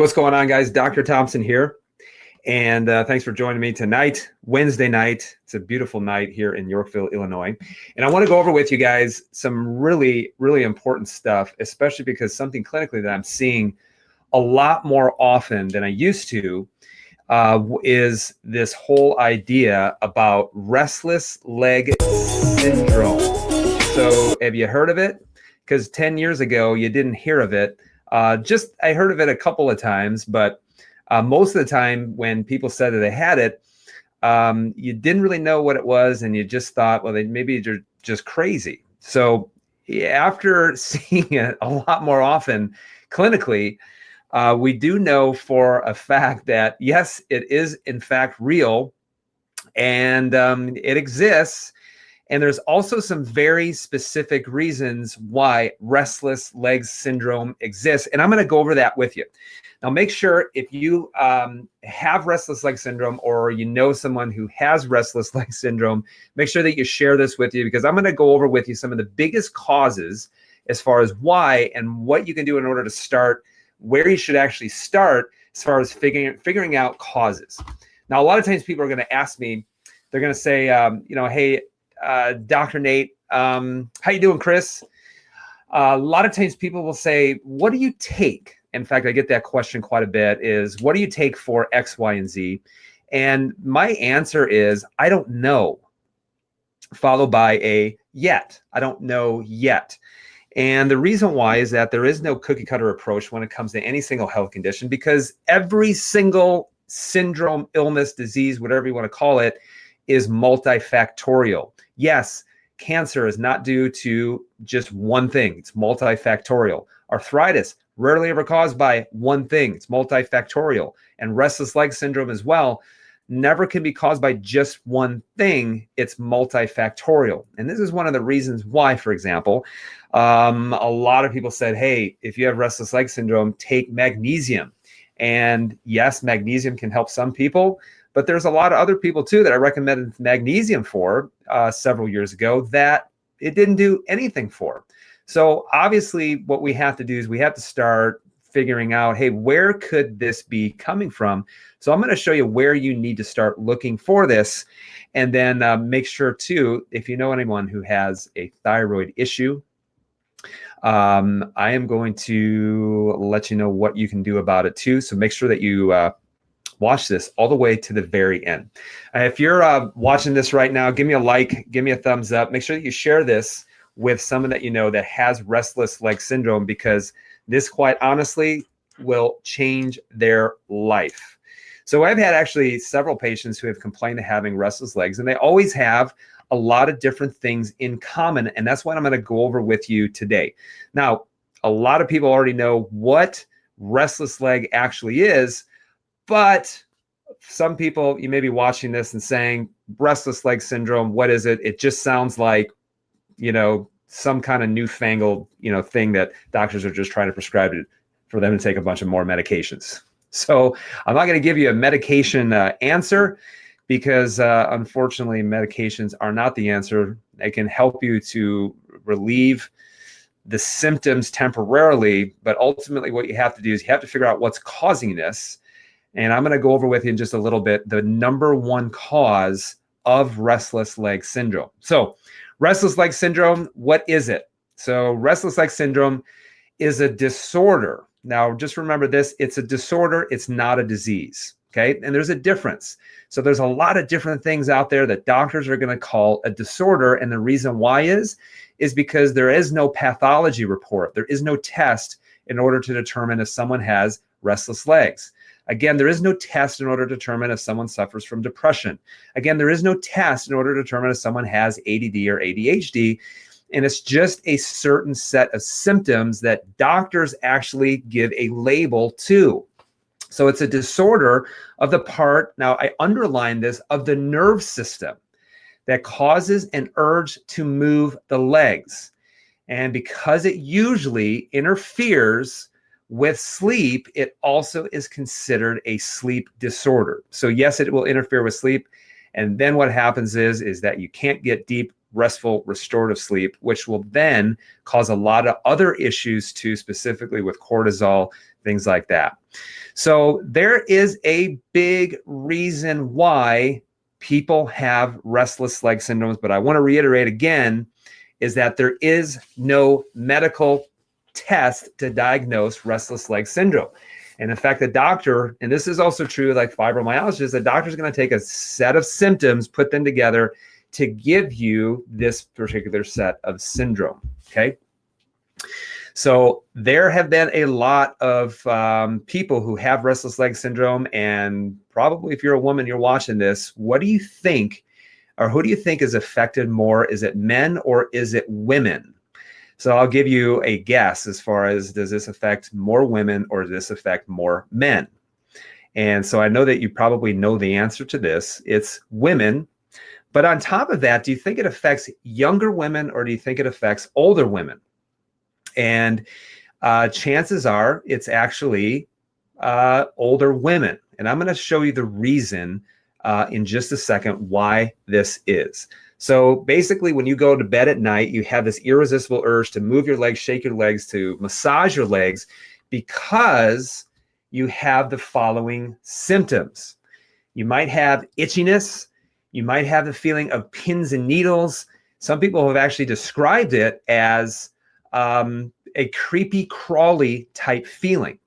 what's going on, guys? Dr. Thompson here. And thanks for joining me tonight, Wednesday night. It's a beautiful night here in Yorkville, Illinois. And I want to go over with you guys some really, really important stuff, especially because something clinically that I'm seeing a lot more often than I used to is this whole idea about restless leg syndrome. So have you heard of it? Because 10 years ago, you didn't hear of it. I heard of it a couple of times, but most of the time when people said that they had it, you didn't really know what it was, and you just thought, well, maybe they're just crazy. So after seeing it a lot more often clinically, we do know for a fact that, yes, it is in fact real, and it exists. And there's also some very specific reasons why restless legs syndrome exists. And I'm going to go over that with you. Now, make sure if you have restless leg syndrome, or you know someone who has restless leg syndrome, make sure that you share this with you, because I'm going to go over with you some of the biggest causes as far as why and what you can do in order to start, where you should actually start as far as figuring out causes. Now, a lot of times people are going to ask me, they're going to say, hey, Dr. Nate, how you doing, Chris? A lot of times people will say, what do you take? In fact, I get that question quite a bit, is what do you take for X, Y, and Z? And my answer is, I don't know, followed by a yet. I don't know yet. And the reason why is that there is no cookie cutter approach when it comes to any single health condition, because every single syndrome, illness, disease, whatever you want to call it, is multifactorial. Yes, cancer is not due to just one thing. It's multifactorial. Arthritis, rarely ever caused by one thing. It's multifactorial. And restless leg syndrome as well, never can be caused by just one thing. It's multifactorial. And this is one of the reasons why, for example, a lot of people said, hey, if you have restless leg syndrome, take magnesium. And yes, magnesium can help some people, but there's a lot of other people too that I recommended magnesium for several years ago that it didn't do anything for. So obviously what we have to do is we have to start figuring out, hey, where could this be coming from? So I'm going to show you where you need to start looking for this. And then make sure too, if you know anyone who has a thyroid issue, I am going to let you know what you can do about it too. So make sure that you watch this all the way to the very end. If you're watching this right now, give me a like, give me a thumbs up. Make sure that you share this with someone that you know that has restless leg syndrome, because this, quite honestly, will change their life. So I've had actually several patients who have complained of having restless legs, and they always have a lot of different things in common. And that's what I'm going to go over with you today. Now, a lot of people already know what restless leg actually is, but some people, you may be watching this and saying, restless leg syndrome, what is it? It just sounds like, some kind of newfangled, thing that doctors are just trying to prescribe it for them to take a bunch of more medications. So I'm not going to give you a medication answer, because unfortunately, medications are not the answer. They can help you to relieve the symptoms temporarily, but ultimately what you have to do is you have to figure out what's causing this. And I'm going to go over with you in just a little bit the number one cause of restless leg syndrome. So restless leg syndrome, what is it? So restless leg syndrome is a disorder. Now, just remember this, it's a disorder, it's not a disease, okay? And there's a difference. So there's a lot of different things out there that doctors are going to call a disorder. And the reason why is because there is no pathology report. There is no test in order to determine if someone has restless legs. Again, there is no test in order to determine if someone suffers from depression. Again, there is no test in order to determine if someone has ADD or ADHD. And it's just a certain set of symptoms that doctors actually give a label to. So it's a disorder of the part, now I underline this, of the nerve system that causes an urge to move the legs. And because it usually interferes with sleep, it also is considered a sleep disorder. So yes, it will interfere with sleep. And then what happens is that you can't get deep restful, restorative sleep, which will then cause a lot of other issues too, specifically with cortisol, things like that. So there is a big reason why people have restless leg syndromes, but I want to reiterate again, is that there is no medical test to diagnose restless leg syndrome. And in fact, the doctor, and this is also true like fibromyalgia, the doctor is going to take a set of symptoms, put them together to give you this particular set of syndrome, okay? So there have been a lot of people who have restless leg syndrome, and probably if you're a woman, you're watching this, what do you think, or who do you think is affected more? Is it men or is it women? So I'll give you a guess as far as, does this affect more women or does this affect more men? And so I know that you probably know the answer to this. It's women. But on top of that, do you think it affects younger women or do you think it affects older women? And chances are it's actually older women. And I'm going to show you the reason in just a second why this is. So basically, when you go to bed at night, you have this irresistible urge to move your legs, shake your legs, to massage your legs, because you have the following symptoms. You might have itchiness. You might have the feeling of pins and needles. Some people have actually described it as a creepy, crawly type feeling.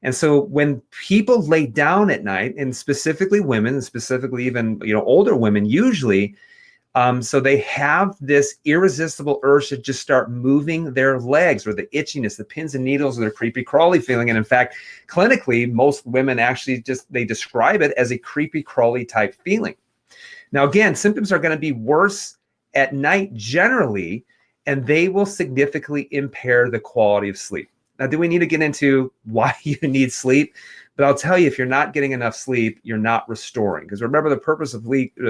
And so when people lay down at night, and specifically women, and specifically even older women usually, so they have this irresistible urge to just start moving their legs, or the itchiness, the pins and needles, or the creepy crawly feeling. And in fact, clinically, most women actually they describe it as a creepy crawly type feeling. Now, again, symptoms are going to be worse at night generally, and they will significantly impair the quality of sleep. Now, do we need to get into why you need sleep? But I'll tell you, if you're not getting enough sleep, you're not restoring. Because remember, the purpose of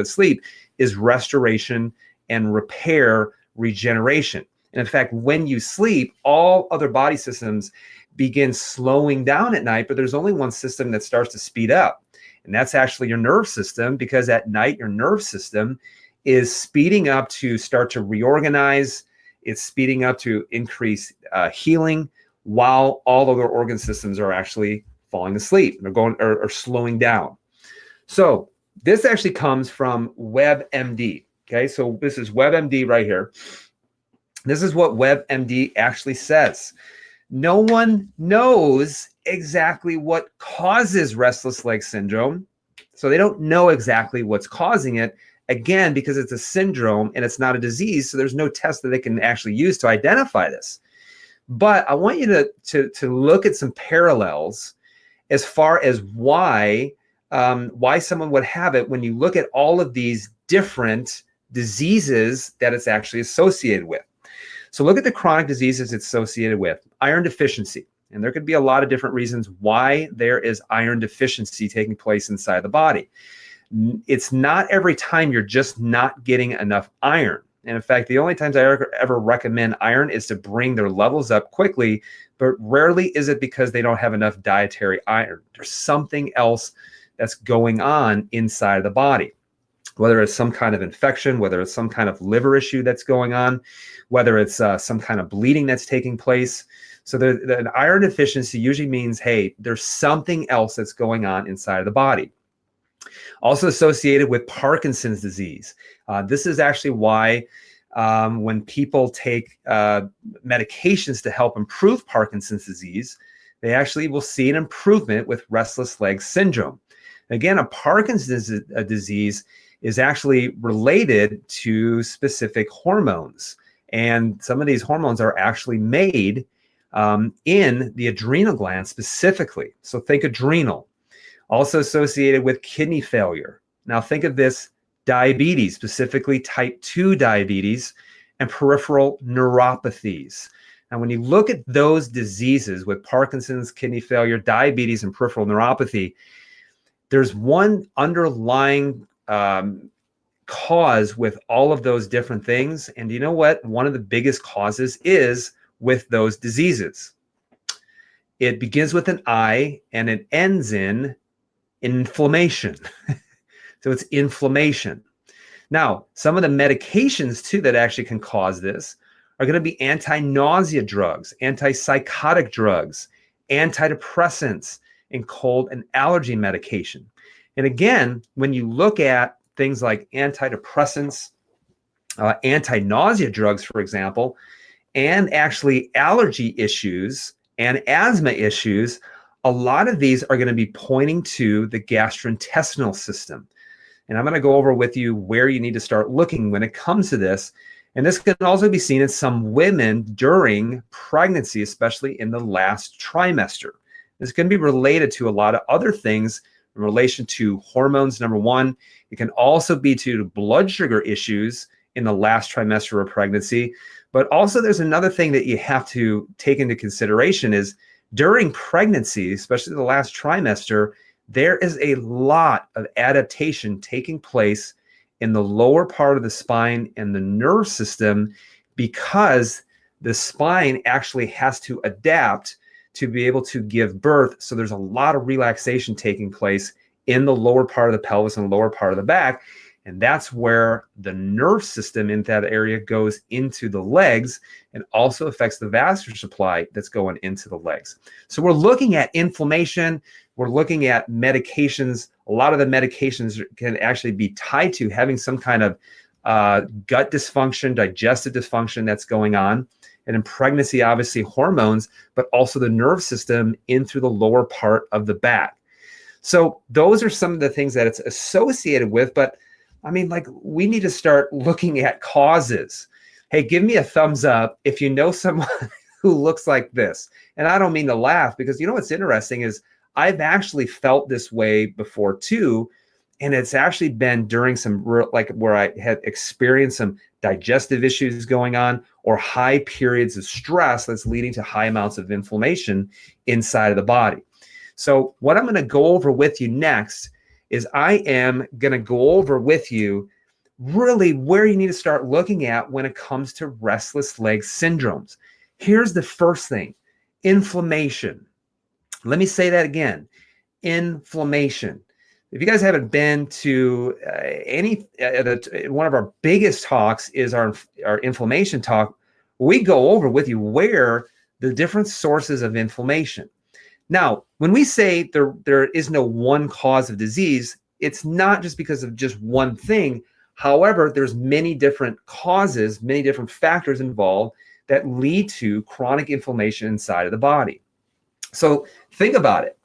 sleep is restoration and repair, regeneration. And in fact, when you sleep, all other body systems begin slowing down at night, but there's only one system that starts to speed up. And that's actually your nerve system, because at night, your nerve system is speeding up to start to reorganize. It's speeding up to increase healing, while all other organ systems are actually falling asleep. They're going or slowing down. So this actually comes from WebMD. Okay, so this is WebMD right here. This is what WebMD actually says. No one knows exactly what causes restless leg syndrome. So they don't know exactly what's causing it. Again, because it's a syndrome and it's not a disease, so there's no test that they can actually use to identify this. But I want you to look at some parallels as far as why someone would have it when you look at all of these different diseases that it's actually associated with. So look at the chronic diseases it's associated with. Iron deficiency. And there could be a lot of different reasons why there is iron deficiency taking place inside the body. It's not every time you're just not getting enough iron. And in fact, the only times I ever recommend iron is to bring their levels up quickly, but rarely is it because they don't have enough dietary iron. There's something else that's going on inside the body, whether it's some kind of infection, whether it's some kind of liver issue that's going on, whether it's some kind of bleeding that's taking place. So the iron deficiency usually means, hey, there's something else that's going on inside of the body. Also associated with Parkinson's disease. This is actually why when people take medications to help improve Parkinson's disease, they actually will see an improvement with restless leg syndrome. Again, a Parkinson's disease is actually related to specific hormones. And some of these hormones are actually made in the adrenal gland specifically. So think adrenal. Also associated with kidney failure. Now think of this, diabetes, specifically type 2 diabetes, and peripheral neuropathies. Now when you look at those diseases with Parkinson's, kidney failure, diabetes, and peripheral neuropathy, there's one underlying cause with all of those different things. And you know what? One of the biggest causes is with those diseases. It begins with an I and it ends in inflammation. So it's inflammation. Now, some of the medications too that actually can cause this are going to be anti-nausea drugs, antipsychotic drugs, antidepressants, and cold and allergy medication. And again, when you look at things like antidepressants, anti-nausea drugs, for example, and actually allergy issues and asthma issues, a lot of these are going to be pointing to the gastrointestinal system. And I'm going to go over with you where you need to start looking when it comes to this. And this can also be seen in some women during pregnancy, especially in the last trimester. This can be related to a lot of other things in relation to hormones, number one. It can also be to blood sugar issues in the last trimester of pregnancy. But also there's another thing that you have to take into consideration is during pregnancy, especially the last trimester, there is a lot of adaptation taking place in the lower part of the spine and the nerve system because the spine actually has to adapt to be able to give birth. So there's a lot of relaxation taking place in the lower part of the pelvis and lower part of the back. And that's where the nerve system in that area goes into the legs and also affects the vascular supply that's going into the legs. So we're looking at inflammation. We're looking at medications. A lot of the medications can actually be tied to having some kind of gut dysfunction, digestive dysfunction that's going on. And in pregnancy, obviously hormones, but also the nerve system in through the lower part of the back. So those are some of the things that it's associated with. But I mean, like, we need to start looking at causes. Hey, give me a thumbs up if you know someone who looks like this. And I don't mean to laugh because you know what's interesting is I've actually felt this way before too. And it's actually been during some like where I had experienced some digestive issues going on or high periods of stress that's leading to high amounts of inflammation inside of the body. So what I'm going to go over with you next is I am going to go over with you really where you need to start looking at when it comes to restless leg syndromes. Here's the first thing, inflammation. Let me say that again, inflammation. If you guys haven't been to one of our biggest talks is our inflammation talk. We go over with you where the different sources of inflammation. Now, when we say there is no one cause of disease, it's not just because of just one thing. However, there's many different causes, many different factors involved that lead to chronic inflammation inside of the body. So think about it.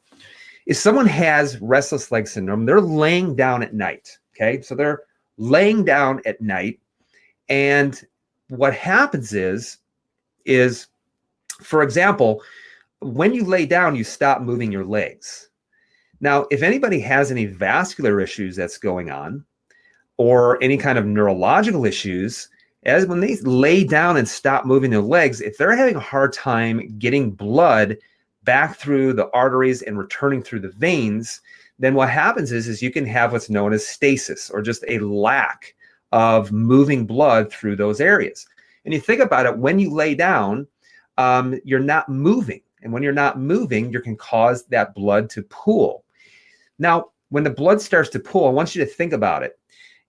If someone has restless leg syndrome, they're laying down at night, okay? So they're laying down at night, and what happens is, for example, when you lay down, you stop moving your legs. Now, if anybody has any vascular issues that's going on or any kind of neurological issues, as when they lay down and stop moving their legs, if they're having a hard time getting blood back through the arteries and returning through the veins, then what happens is you can have what's known as stasis or just a lack of moving blood through those areas. And you think about it, when you lay down, you're not moving. And when you're not moving, you can cause that blood to pool. Now, when the blood starts to pool, I want you to think about it.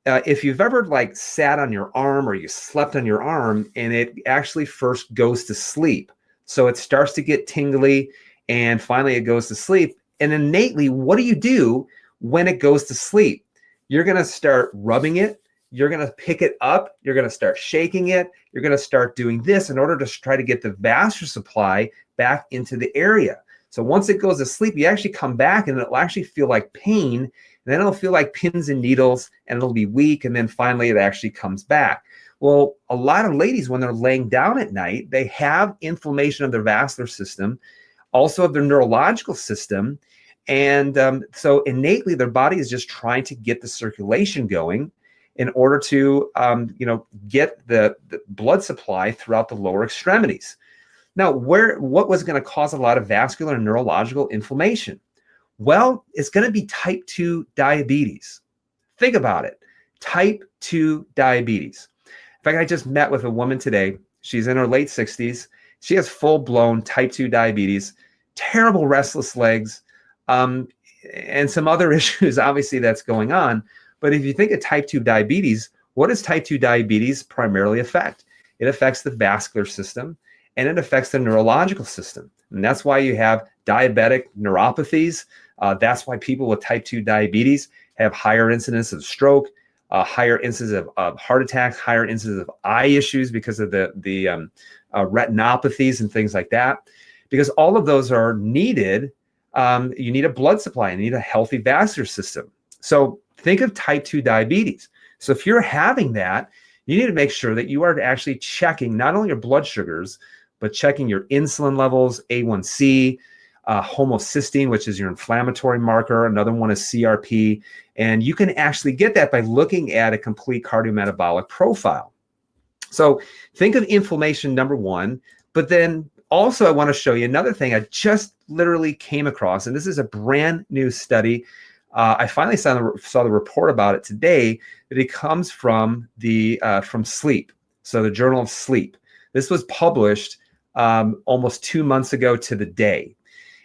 If you've ever like sat on your arm or you slept on your arm and it actually first goes to sleep. So it starts to get tingly and finally it goes to sleep. And innately, what do you do when it goes to sleep? You're going to start rubbing it. You're going to pick it up. You're going to start shaking it. You're going to start doing this in order to try to get the vascular supply back into the area. So once it goes to sleep, you actually come back and it'll actually feel like pain. And then it'll feel like pins and needles and it'll be weak. And then finally it actually comes back. Well, a lot of ladies, when they're laying down at night, they have inflammation of their vascular system, also of their neurological system. And so innately their body is just trying to get the circulation going in order to, get the blood supply throughout the lower extremities. Now, what was going to cause a lot of vascular and neurological inflammation? Well, it's going to be type 2 diabetes. Think about it, type 2 diabetes. In fact, I just met with a woman today. She's in her late 60s. She has full-blown type 2 diabetes, terrible restless legs, and some other issues, obviously, that's going on. But if you think of type 2 diabetes, what does type 2 diabetes primarily affect? It affects the vascular system and it affects the neurological system. And that's why you have diabetic neuropathies. That's why people with type 2 diabetes have higher incidence of stroke, higher incidence of heart attacks, higher incidence of eye issues because of the retinopathies and things like that. Because all of those are needed. You need a blood supply, you need a healthy vascular system. So think of type 2 diabetes. So if you're having that, you need to make sure that you are actually checking not only your blood sugars, but checking your insulin levels, A1C, homocysteine, which is your inflammatory marker. Another one is CRP. And you can actually get that by looking at a complete cardiometabolic profile. So think of inflammation, number one, but then also I want to show you another thing I just literally came across, and this is a brand new study. I finally saw the report about it today, that it comes from from Sleep, so the Journal of Sleep. This was published almost 2 months ago to the day.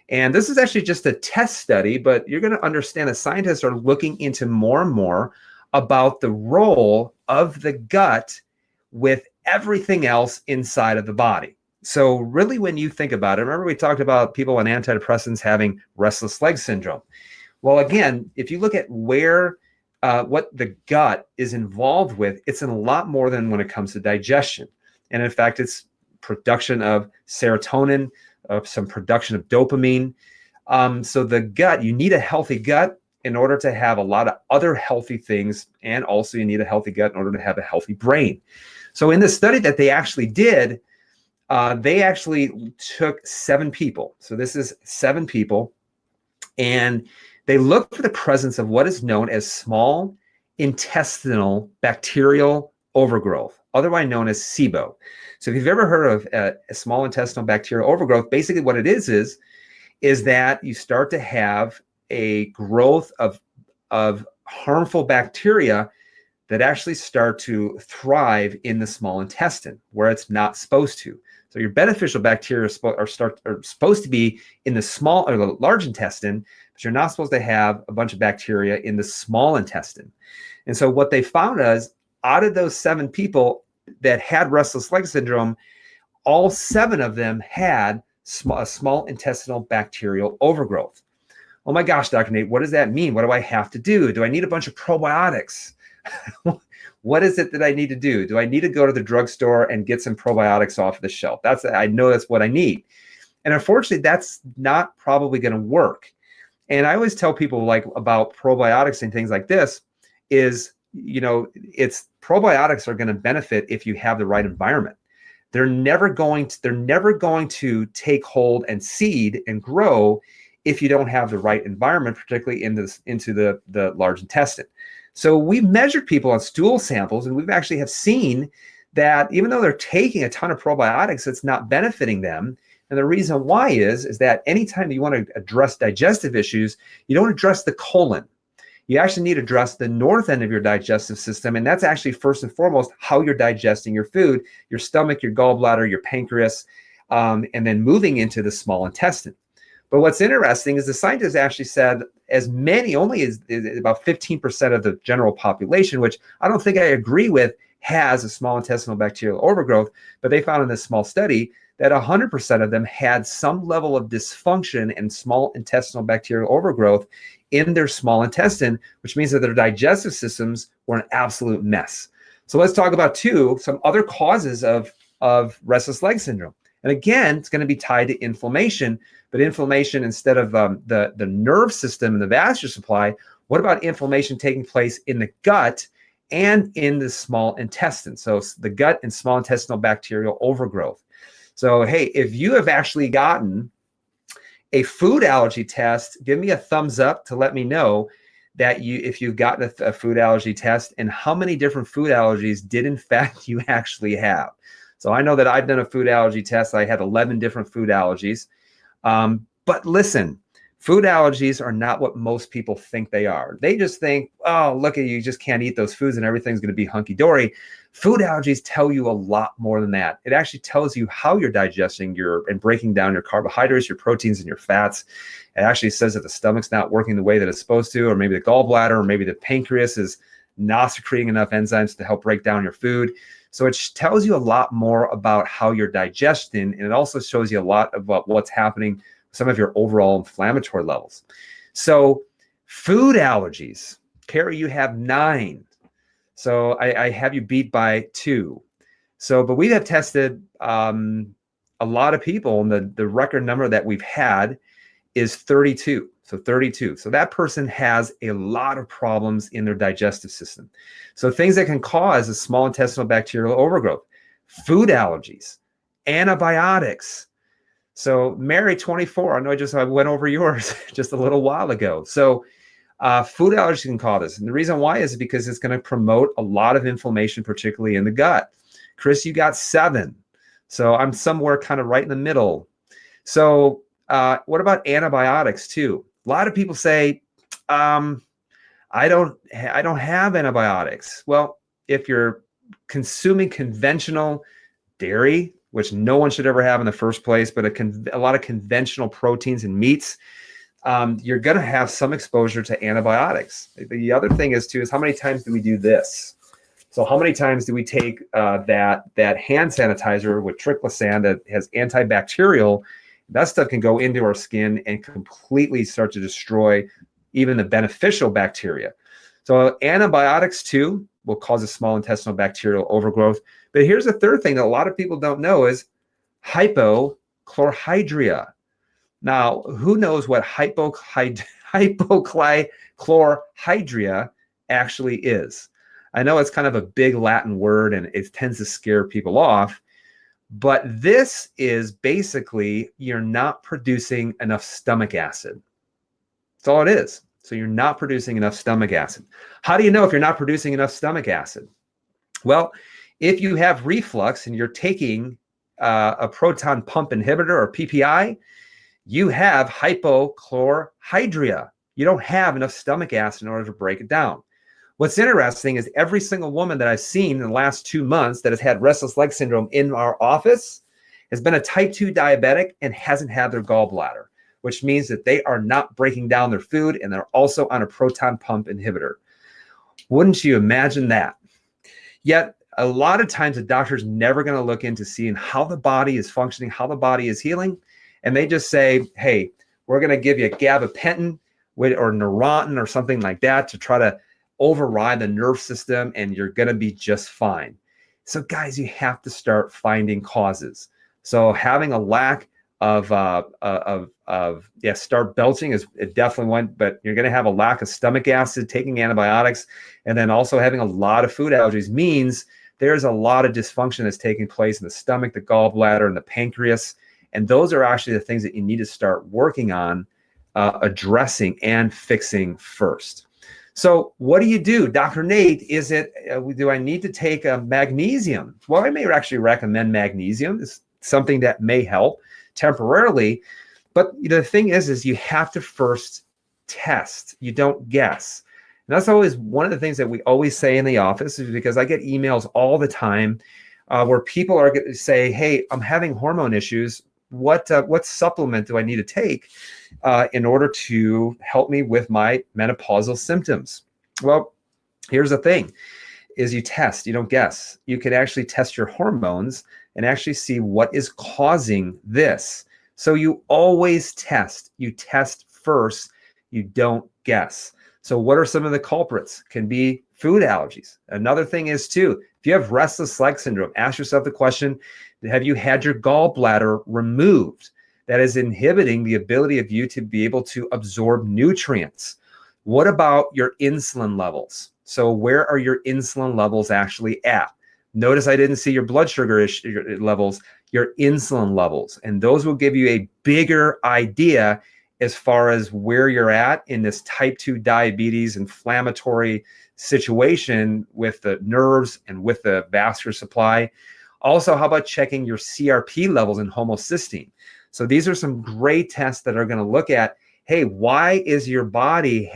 And this is actually just a test study, but you're going to understand that scientists are looking into more and more about the role of the gut with everything else inside of the body. So really, when you think about it, remember we talked about people on antidepressants having restless leg syndrome. Well, again, if you look at where what the gut is involved with, it's in a lot more than when it comes to digestion. And in fact, it's production of serotonin, some production of dopamine. So the gut, you need a healthy gut in order to have a lot of other healthy things. And also you need a healthy gut in order to have a healthy brain. So in the study that they actually did, they actually took 7 people. So this is 7 people. And they looked for the presence of what is known as small intestinal bacterial overgrowth, otherwise known as SIBO. So if you've ever heard of a small intestinal bacterial overgrowth, basically what it is that you start to have a growth of harmful bacteria that actually start to thrive in the small intestine where it's not supposed to. So your beneficial bacteria are supposed to be in the small or the large intestine, but you're not supposed to have a bunch of bacteria in the small intestine. And so what they found is, out of those 7 people that had restless leg syndrome, all 7 of them had a small intestinal bacterial overgrowth. Oh my gosh, Dr. Nate, what does that mean? What do I have to do? Do I need a bunch of probiotics? What is it that I need to do? Do I need to go to the drugstore and get some probiotics off the shelf? I know that's what I need. And unfortunately, that's not probably going to work. And I always tell people about probiotics and things like this is, it's probiotics are going to benefit if you have the right environment. They're never going to take hold and seed and grow if you don't have the right environment, particularly into the large intestine. So we've measured people on stool samples, and we've actually have seen that even though they're taking a ton of probiotics, it's not benefiting them. And the reason why is that anytime you want to address digestive issues, you don't address the colon. You actually need to address the north end of your digestive system. And that's actually first and foremost how you're digesting your food, your stomach, your gallbladder, your pancreas, and then moving into the small intestine. But what's interesting is the scientists actually said only as about 15% of the general population, which I don't think I agree with, has a small intestinal bacterial overgrowth. But they found in this small study that 100% of them had some level of dysfunction and small intestinal bacterial overgrowth in their small intestine, which means that their digestive systems were an absolute mess. So let's talk about some other causes of restless leg syndrome. And again, it's going to be tied to inflammation, but inflammation instead of the nerve system and the vascular supply, what about inflammation taking place in the gut and in the small intestine? So the gut and small intestinal bacterial overgrowth. So, hey, if you have actually gotten a food allergy test, give me a thumbs up to let me know that if you've gotten a food allergy test and how many different food allergies did in fact you actually have. So I know that I've done a food allergy test. I had 11 different food allergies. But listen, food allergies are not what most people think they are. They just think, oh, look at you, just can't eat those foods and everything's going to be hunky-dory. Food allergies tell you a lot more than that. It actually tells you how you're digesting and breaking down your carbohydrates, your proteins, and your fats. It actually says that the stomach's not working the way that it's supposed to, or maybe the gallbladder, or maybe the pancreas is not secreting enough enzymes to help break down your food. So it tells you a lot more about how you're digesting, and it also shows you a lot about what's happening, some of your overall inflammatory levels. So food allergies, Carrie, you have 9. So I have you beat by 2. So, but we have tested a lot of people, and the record number that we've had is 32. So 32. So that person has a lot of problems in their digestive system. So things that can cause a small intestinal bacterial overgrowth, food allergies, antibiotics. So Mary, 24, I know I went over yours just a little while ago. So food allergies can cause this. And the reason why is because it's going to promote a lot of inflammation, particularly in the gut. Chris, you got 7. So I'm somewhere kind of right in the middle. So what about antibiotics too? A lot of people say, I don't have antibiotics. Well, if you're consuming conventional dairy, which no one should ever have in the first place, but a lot of conventional proteins and meats, you're going to have some exposure to antibiotics. The other thing is how many times do we do this? So how many times do we take that hand sanitizer with triclosan that has antibacterial? That stuff can go into our skin and completely start to destroy even the beneficial bacteria. So antibiotics too will cause a small intestinal bacterial overgrowth. But here's the third thing that a lot of people don't know is hypochlorhydria. Now, who knows what hypochlorhydria actually is? I know it's kind of a big Latin word and it tends to scare people off, but this is basically you're not producing enough stomach acid. That's all it is. So you're not producing enough stomach acid. How do you know if you're not producing enough stomach acid? Well, if you have reflux and you're taking a proton pump inhibitor or PPI, you have hypochlorhydria. You don't have enough stomach acid in order to break it down. What's interesting is every single woman that I've seen in the last 2 months that has had restless leg syndrome in our office has been a type 2 diabetic and hasn't had their gallbladder, which means that they are not breaking down their food and they're also on a proton pump inhibitor. Wouldn't you imagine that? Yet a lot of times the doctor's never going to look into seeing how the body is functioning, how the body is healing. And they just say, hey, we're going to give you gabapentin or Neurontin or something like that to try to override the nerve system and you're going to be just fine. So guys, you have to start finding causes. So having a lack of start belching is definitely one, but you're going to have a lack of stomach acid, taking antibiotics, and then also having a lot of food allergies means there's a lot of dysfunction that's taking place in the stomach, the gallbladder, and the pancreas. And those are actually the things that you need to start working on, addressing and fixing first. So what do you do? Dr. Nate, do I need to take magnesium? Well, I may actually recommend magnesium. It's something that may help temporarily. But the thing is you have to first test. You don't guess. And that's always one of the things that we always say in the office, is because I get emails all the time where people are going to say, hey, I'm having hormone issues. What supplement do I need to take in order to help me with my menopausal symptoms? Well, here's the thing, is you test, you don't guess. You can actually test your hormones and actually see what is causing this. So you always test. You test first, you don't guess. So what are some of the culprits? Can be food allergies. Another thing is too, if you have restless leg syndrome, ask yourself the question, have you had your gallbladder removed? That is inhibiting the ability of you to be able to absorb nutrients. What about your insulin levels? So where are your insulin levels actually at? Notice I didn't see your blood sugar levels, your insulin levels. And those will give you a bigger idea as far as where you're at in this type 2 diabetes inflammatory situation with the nerves and with the vascular supply. Also, how about checking your CRP levels and homocysteine? So these are some great tests that are going to look at, hey, why does your body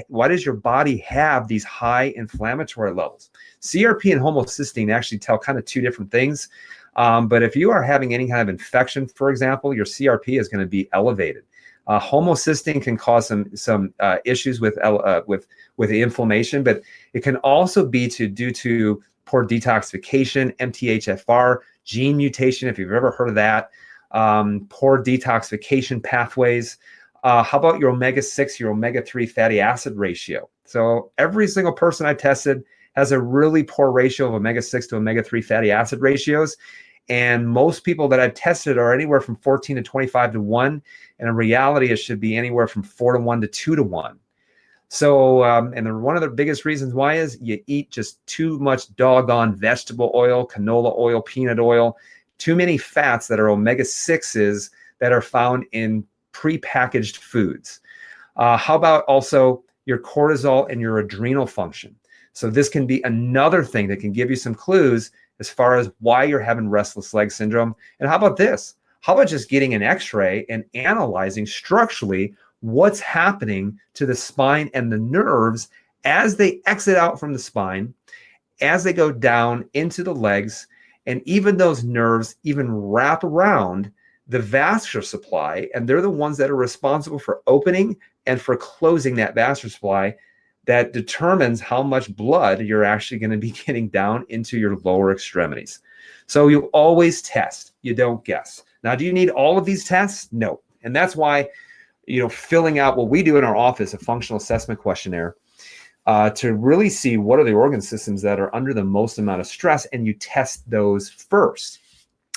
have these high inflammatory levels? CRP and homocysteine actually tell kind of 2 different things. But if you are having any kind of infection, for example, your CRP is going to be elevated. Homocysteine can cause some issues with the inflammation, but it can also be due to poor detoxification, MTHFR, gene mutation, if you've ever heard of that, poor detoxification pathways. How about your omega-6, your omega-3 fatty acid ratio? So every single person I've tested has a really poor ratio of omega-6 to omega-3 fatty acid ratios. And most people that I've tested are anywhere from 14 to 25 to 1. And in reality, it should be anywhere from 4 to 1 to 2 to 1. So, one of the biggest reasons why is you eat just too much doggone vegetable oil, canola oil, peanut oil, too many fats that are omega-6s that are found in prepackaged foods. How about also your cortisol and your adrenal function? So this can be another thing that can give you some clues as far as why you're having restless leg syndrome. And how about this? How about just getting an x-ray and analyzing structurally what's happening to the spine and the nerves as they exit out from the spine, as they go down into the legs, and even those nerves even wrap around the vascular supply, and they're the ones that are responsible for opening and for closing that vascular supply that determines how much blood you're actually going to be getting down into your lower extremities. So you always test, you don't guess. Now, do you need all of these tests? No. And that's why, filling out what we do in our office, a functional assessment questionnaire, to really see what are the organ systems that are under the most amount of stress, and you test those first.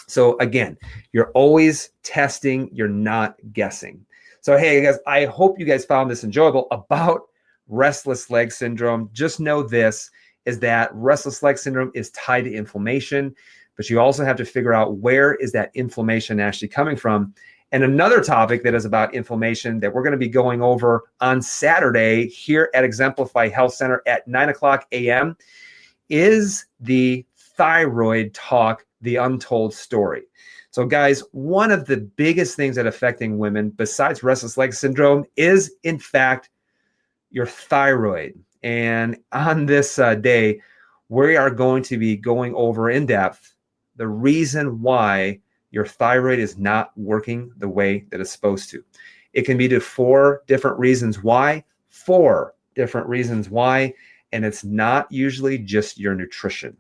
So again, you're always testing, you're not guessing. So hey guys, I hope you guys found this enjoyable about restless leg syndrome. Just know this is that restless leg syndrome is tied to inflammation, but you also have to figure out where is that inflammation actually coming from. And another topic that is about inflammation that we're going to be going over on Saturday here at Exemplify Health Center at 9:00 a.m. is the thyroid talk, the untold story. So guys, one of the biggest things that affecting women besides restless leg syndrome is in fact your thyroid. And on this day, we are going to be going over in depth the reason why your thyroid is not working the way that it's supposed to. It can be to 4 different reasons why, 4 different reasons why, and it's not usually just your nutrition.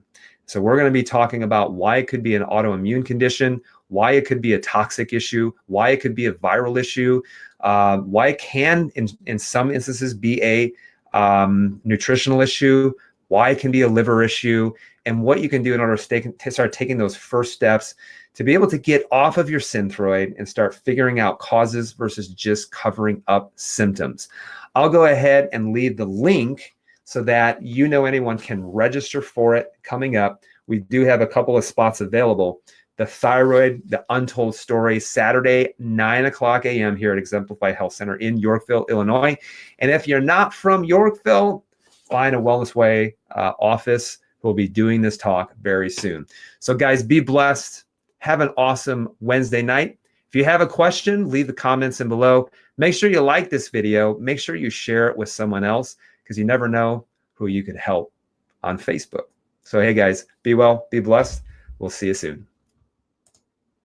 So we're going to be talking about why it could be an autoimmune condition, why it could be a toxic issue, why it could be a viral issue, why it can, in some instances, be a nutritional issue, why it can be a liver issue, and what you can do in order to start taking those first steps to be able to get off of your synthroid and start figuring out causes versus just covering up symptoms. I'll go ahead and leave the link so that anyone can register for it coming up. We do have a couple of spots available. The Thyroid, the Untold Story, Saturday, 9:00 a.m. here at Exemplify Health Center in Yorkville, Illinois. And if you're not from Yorkville, find a Wellness Way office who will be doing this talk very soon. So guys, be blessed. Have an awesome Wednesday night. If you have a question, leave the comments in below. Make sure you like this video. Make sure you share it with someone else, because you never know who you could help on Facebook. So hey guys, be well, be blessed. We'll see you soon.